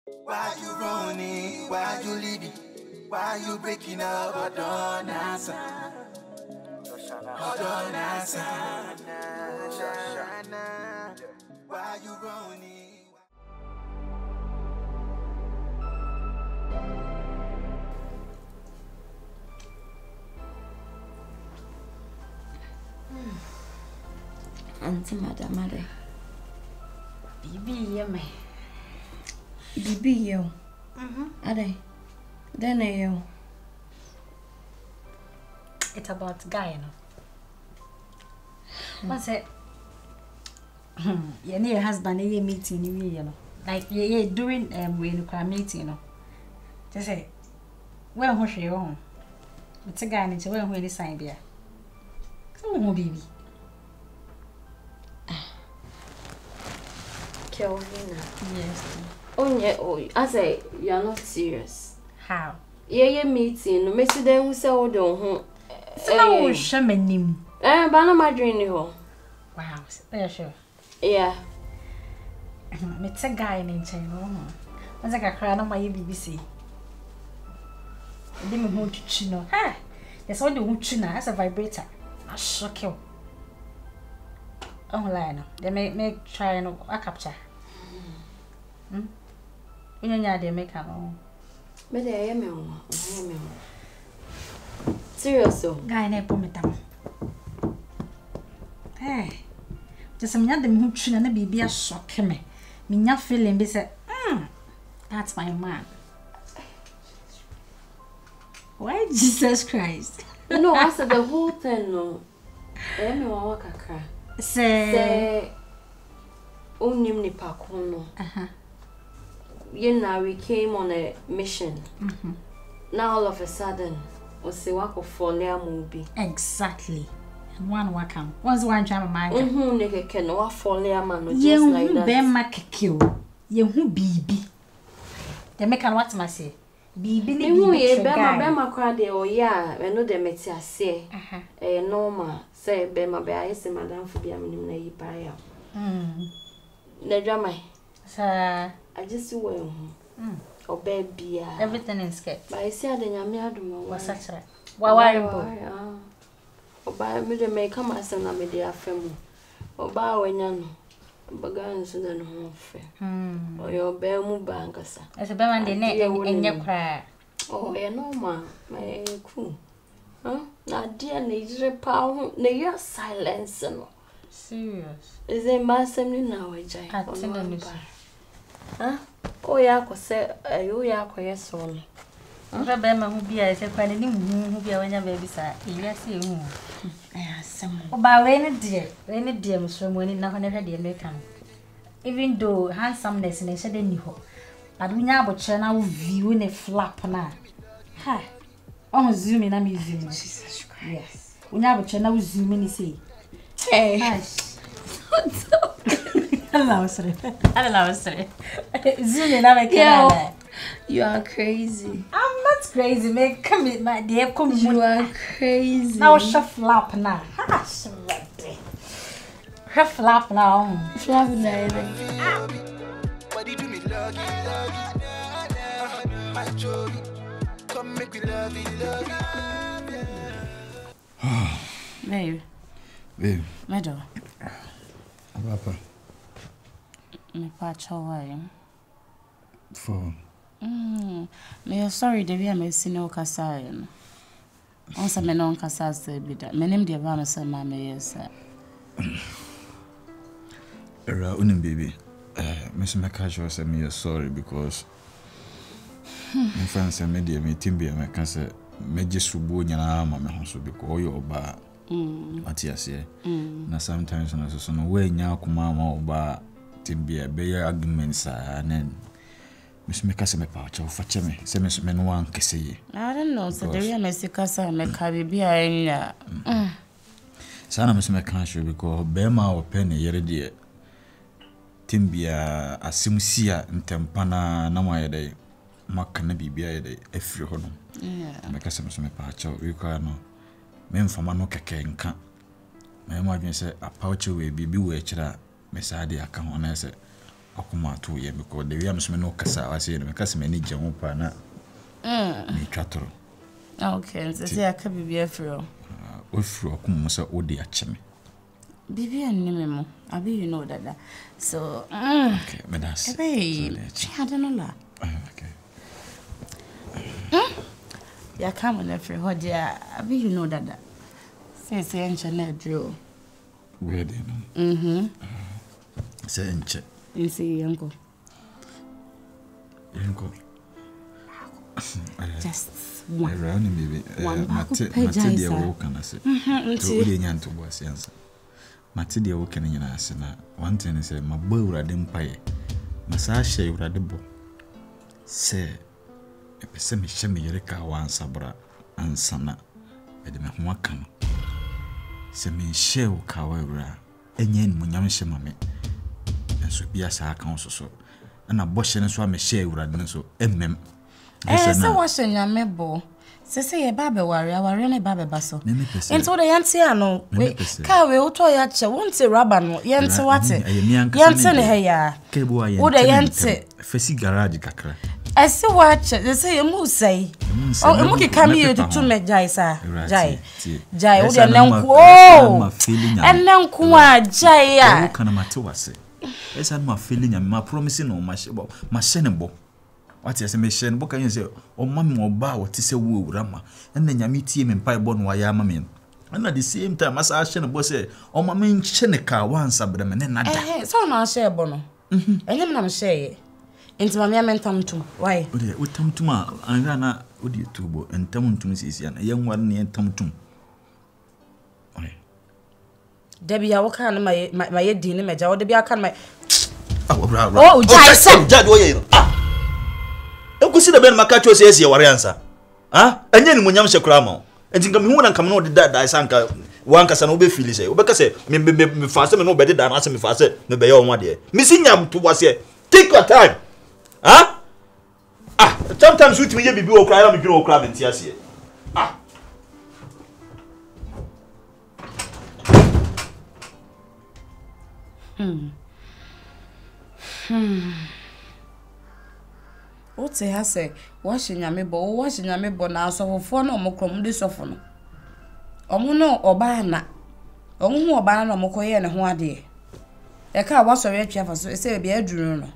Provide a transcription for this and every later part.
Why you running? Why you leaving? Why you breaking up? Hold on, answer. Hold on, answer. Why you running? Auntie Madam, Bibi, me. Bibi, you. Ade. Then you. It's about guy, What's it? You need your husband, you meeting, you know. Like, you during when you meeting, you know. Just say, well, who's your home? It's a guy, and it's well, when it's sign beer. Come on, baby. Kelvina. Yes. Oh, yeah, I say, you're not serious. How? Yeah, meeting, no, Messi, then we say, oh, don't. So, shamanim. But I'm not dreaming. Wow, yeah, sure. Yeah. It's a guy in China. As I got crying on my BBC. I didn't want to chino. Ha! That's what the wood as a vibrator. I shock you. Oh, line. They may try and capture. You know, they make a no. But I am serious, guy never met them. Hey, just some young who chin and a baby a shock me. Me not feeling be said, that's my man. Why Jesus Christ? No, I said the whole thing, no. I am a cry. Say, only me pacono. You know, we came on a mission. Now, all of a sudden, we see what of for movie. Exactly. And one welcome. Once one time, my nigga can what for man just like that. You make kill. You who baby. They make an what must say. Bibi ni bibi bema kwa de o ya we no de meti ase normal say bema be ayi se madam fu bia minim na yi pa ya na dwamai sa I just well o baby everything in skirt but I see ade nyame adom wa satra wa warimbo o ba me de make am asem na me de afemu o ba wanya no bagan so na no fe o yo be mu bankasa as a bema de ne enye kra oh yeah normal my cool na dia na ire pa ho na you silence no serious is a massem ni na wajai attendance oh ya ko se ayo ya ko yeso no ba bema hu bia se kwa ni hu bia wanya ba bi sa iya se hu asem o ba we ne die mso mo ni na ho ne hwe de me kan even though handsomeness ne shede ni ho but unya aboche na wo view ne flap na ha on zoom na me zoom Jesus Christ yes unya aboche na wo zoom ni say hey hello sorry zoom na me kan you are crazy. I'm not crazy, man. Come in, my dear. Come you are crazy. Now chef flap now. Ha, chef flap now. Flap now. What do me love you? Come make me love you. Babe. My dog. Papa. My pacha, For. Me sorry, the way I'm seeing no Cassayan. Also, me non Cassas, be that. My name, the Vanessa, mamma, yes, sir. Baby. Miss McCasual said me sorry because my friends and media meeting be a cancer. Me just rubu nyana mama honso because you oba. Matias ye. Na sometimes na so no we nya kuma ma oba timbia be arguments and then Miss Mekasa me pacha ufache me se me no wan kese ye. I don't know so the way me sikasa me ka bibia enya. Sana Miss McCasual because be ma open yere de timbia asimsia ntempana na mo yede maka na bibia yede afiri ho no. Mekasa me pacha we kwa no me mfama no keke nka me ma dwen se apauche we bibi we kira me sa de aka ho na se akoma to ye because the way am so me no kasa wase no me kasa me ni gye ho pa na me twatoro okay so say aka bibia fro ofro akoma so odi acheme bibia nime mo abi you know that so okay me das hey I don't know la okay ya come na fro ho dia abi you know that say enche na drill where dey no say enche see yanko just one around baby mate dia wo kana se to odi nyanto bo asiansa mate dia wo kana nyina ase na one thing say mabɔ urade mpaye masa hye urade bo se epese me hye me yere ka wansa bra ansana ede me ho aka no se me hye wo ka wa ura enye ni munyam hye mame so bia sa aka so na bɔ hye ne so me hye urade ne so emmem se wo hye nyame bo se ye ba be ware ne ba be baso ento de yante ano we ka we uto ya che wonte raba no yante wate yante ne he ya kebo aye wo de yante fesi garage kakra ese wache se ye mu sai o mu ke kam ye to me jai sa jai wo de nanku o enanku a jai ya wo kana mate wase esa no ma feeling am ma promise no ma hye ne bo what you say me hye ne bo kan you say o ma me oba wo ti se wo AWURAMA na nyame tie me mpa bo no wa ya ma me and at the same time asa hye ne bo say o ma me hye ne ka wansa bre me ne nada so na hye bo no enye me na me hye enti ma me mentamtum why ode utamtum a anra na ode tubo entamtum sisi na ye nwar ne entamtum Debbie ya woka na ma ye din ne meja wo Debbie aka na oh Jason jad wo ye no enkusi da ben makacho se ese ware ansa enye ni munyam shekura ma enti ngam hu na nkam no de da sanka wanka sa no be feel say obeka say me fase me no be de da na se me fase no be ye onwa de me sinyam to wase take your time sometimes with me ye bibi wo kra na me dwene wo kra me ntiase What say ha say washing nyame bo na asofofo na omokrom de sofo no omo no oba na omo hu oba na omokoye ne ho ade e ka wasori atwa fa so se bia aduru no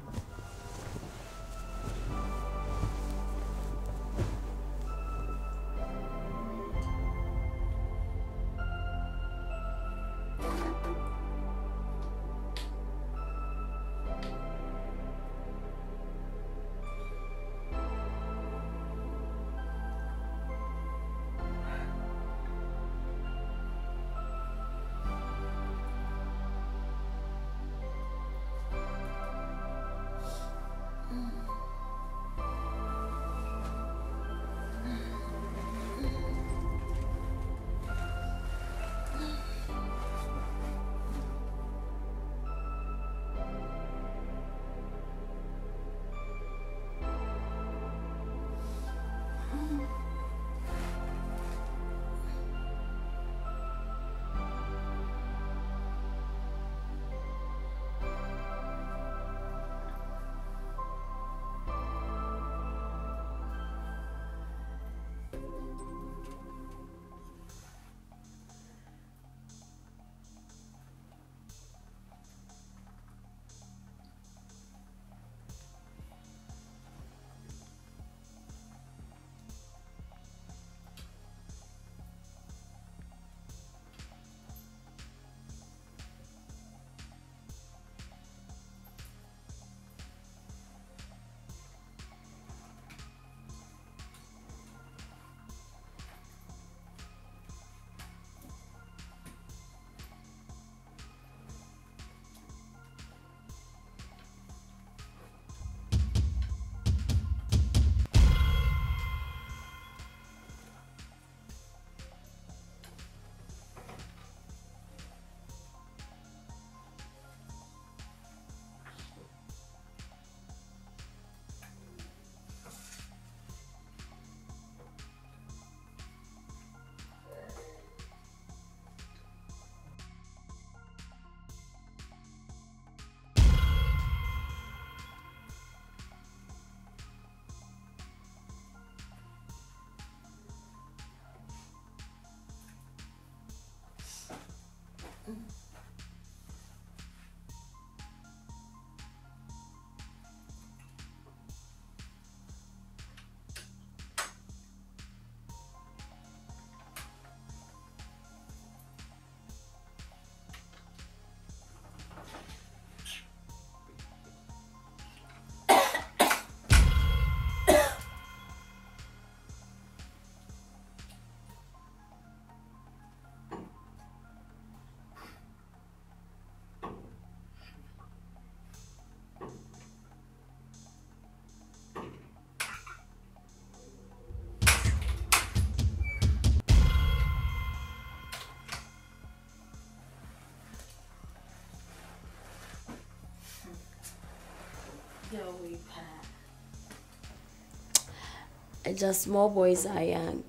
Just small boys are young.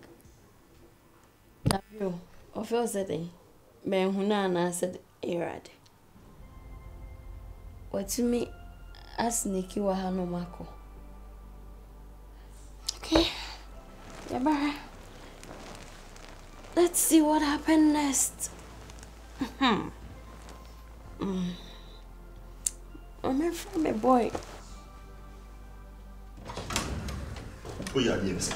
W, of your setting, Ben Hunana said, Erad. What to me, ask Nikki Wahano Mako. Okay, Yabara. Let's see what happened next. I'm from a boy. Oh, yeah, yes.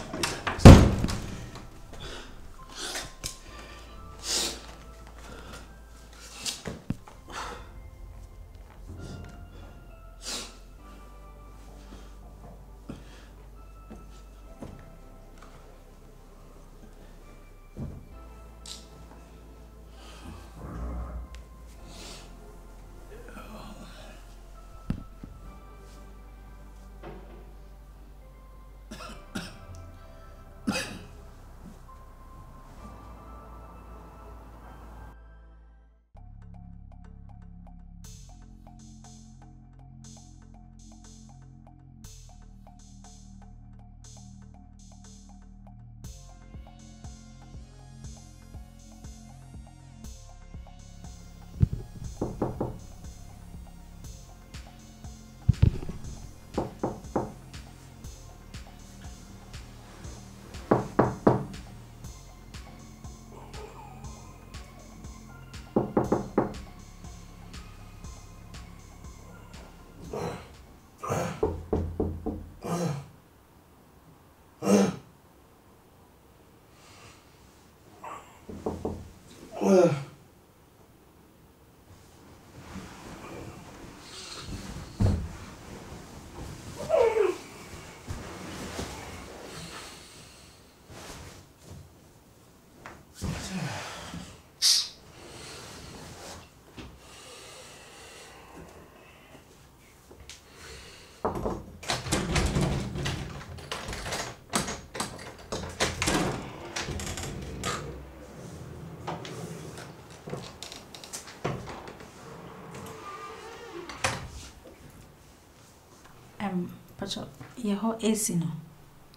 Pacho, your AC no,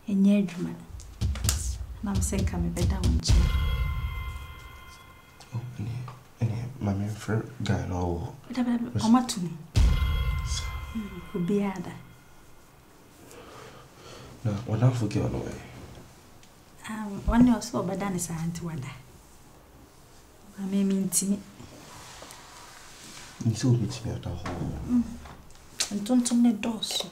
in your dream. And I'm saying, come better one chair. Oh, my main friend guy, no. Come to me. Could be other. No, what I forget on the way. One year so, but then it's a anti-wada. I may mean to me. You told me to me at the home. And don't tell me doors.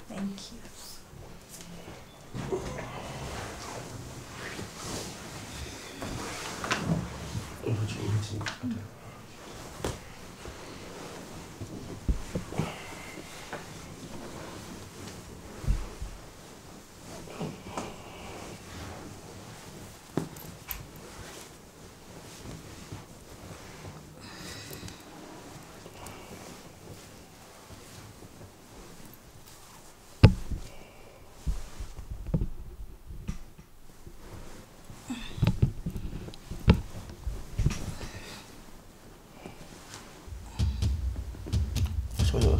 Thank you.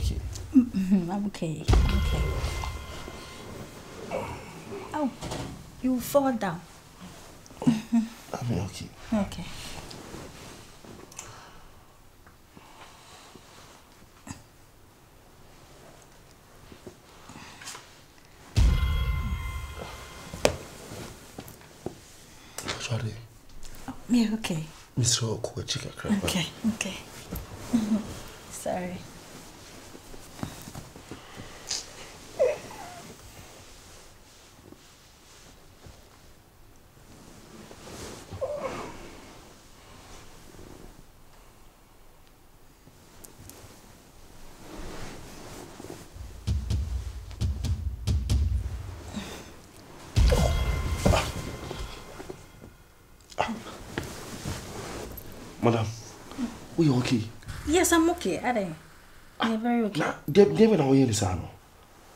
Okay. I'm okay. Okay. Oh, you fall down. I'm okay. Okay. Sorry. Oh, me okay. Mr. Oko, chicken crab. Okay. Okay. Sorry. Madam, are you okay? Yes, I'm okay. I'm very okay. Debbie, now you're in the salon.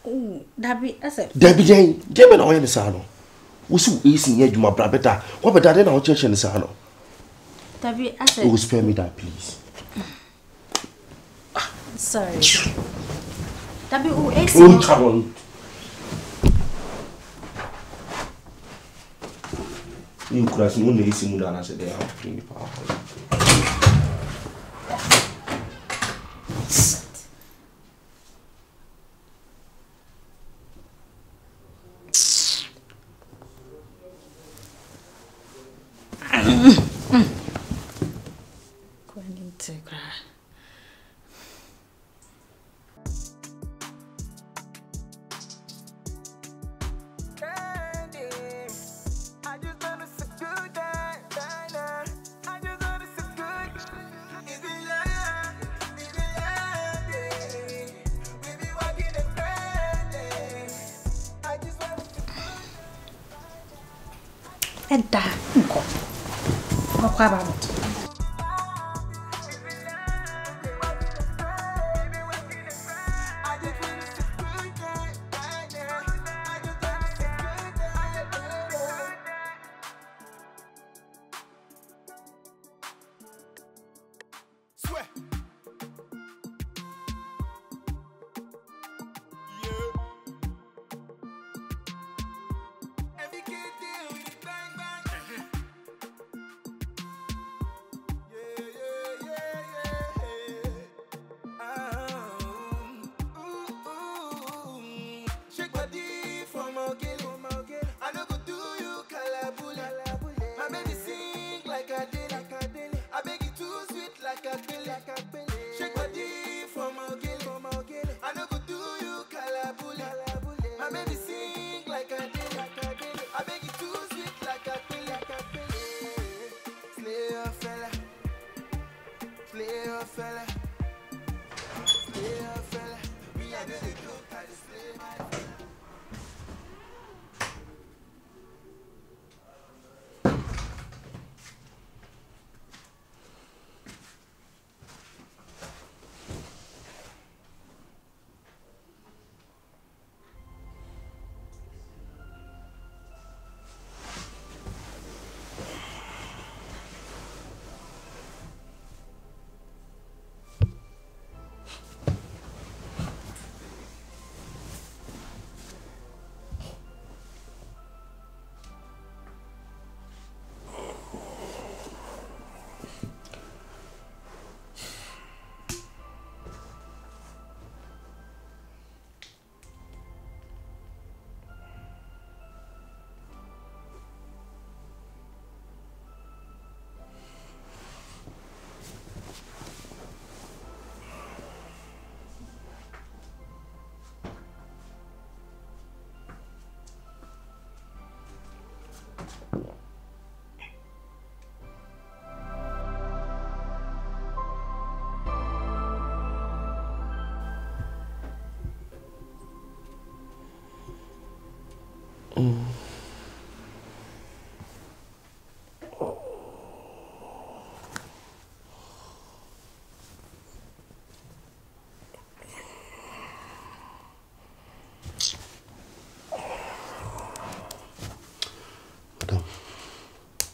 Oh, Debbie, I said. Debbie Jane, Debbie, now you're in the salon. We see easy, you my brother. What better than our church in the salon? Tabi, I said. Oh, spare me that, please. Sorry. Tabi, AC. Oh, come on. You could have seen the AC mood and I said, they have to clean the power. Enta, no kwaba moto.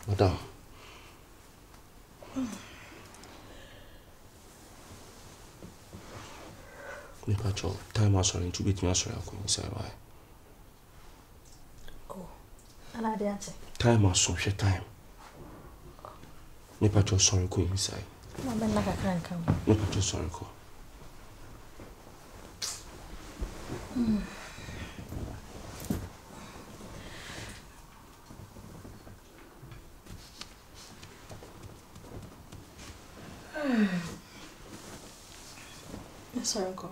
Madam. Nipacho, time was running to beat me as well. Why? Oh, I did. Time was so short time. Nipacho, sorry, go inside. I'm not a crank. Nipacho, sorry, go. Yes, sir, go.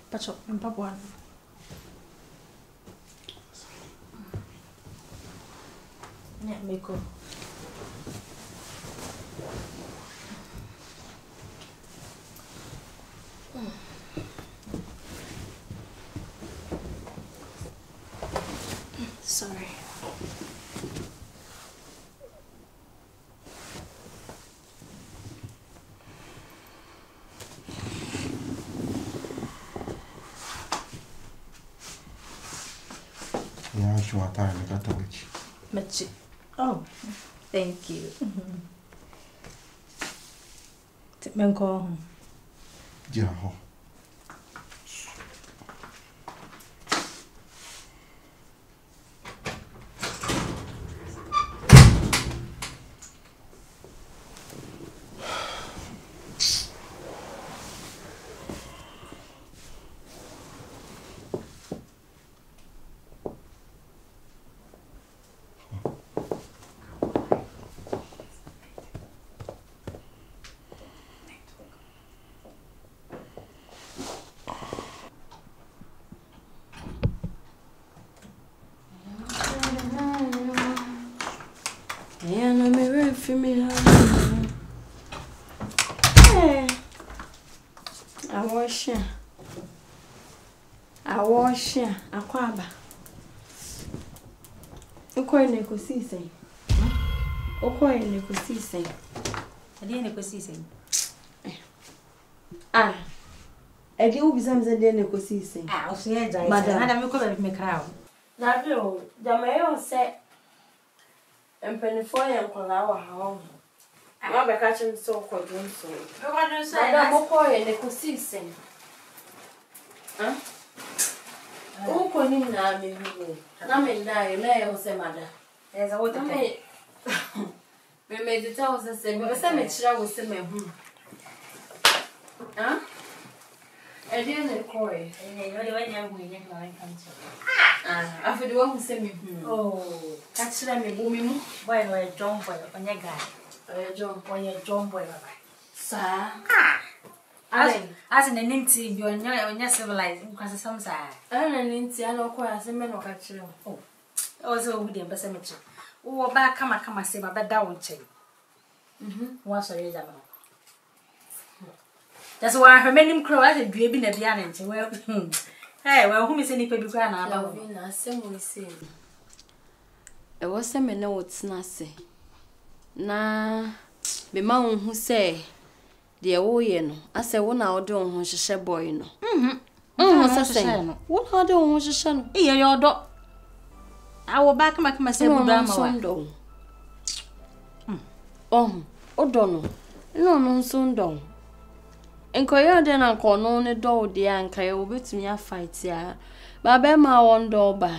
Pacho, I'm Papuan. Yeah, Miko. Sorry. Yeah, sure, I got a witch. Machi. Oh, thank you. Menko. Yeah. Akwaba. Ukoye ne kosise. Ukoye ne kosise. Ade ne kosise. Ege ubizamza de ne kosise. Osuye jai. Madam me ko be me kra o. Na bi o, jamayo se empenifo ye nkola wa ha. Ma be ka chim so kodun so. Be kodun so. Madam ukoye ne kosise. Uko ni na mi hu. Na me na ye ho se mada. Eza wo me medita ho se me chira wo se me hu. Ede ne koi. Yo le wanya hu ye na wan kancho. Afedi wo hu se me hu. Oh, ka chira me bo mi mu. Boy no e John boy onye guy. John boy baba. Sa. As in an inti bi onye civilized nkwase some sa. Na ninti ana okoya se me no ka chira. Oh. Also who dey bese mechi. Wo ba kama se ba da won chen. Wa so ye jama. That's why her menim crow as a due bi na bia na nche. Well, hey, well who me say nipa bi kwa na aba. KELVINA asem we say. E wo se me na wotsena se. Na be ma hu se de wo ye no ase wo na wo de ho hyehye boy no. Sase no. Wo na de ho hyehye no. Iye yo do. Awo ba kama se bu da ma wa. Odo no. No nso Enkoya de na kono ne do de anka ye obetumi a fight ya. Ba be ma won do ba.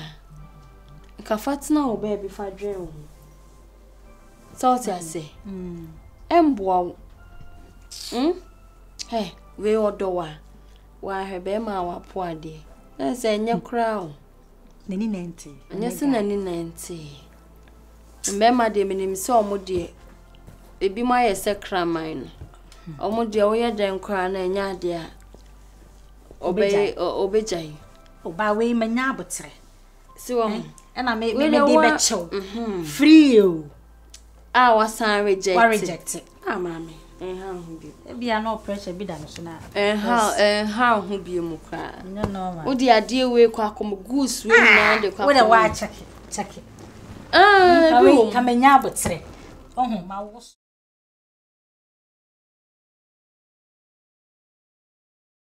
Ka fatina wo ba bi fa dwen wo. So ti ase. Emboa. Hey, we odo wa hebe ma wa po ade. Na se enye kra o. Nani 90. Enye se nani 90. Mbe ma de minim se omode ebi ma ye se kraman. Omode wo ye den kra na enya ade a obejai. Oba we manya abotre. Si wo. Na me de be chew. Free o. Wasan reject. Wa reject. Mama. Hu bi. E bia no pressure bi da no so na. How hu bi mu kra. No normal. Wo di ade we kwa kom goose we na de kwa. Wo de wa check. Bi Ka menya abotre. Ma wo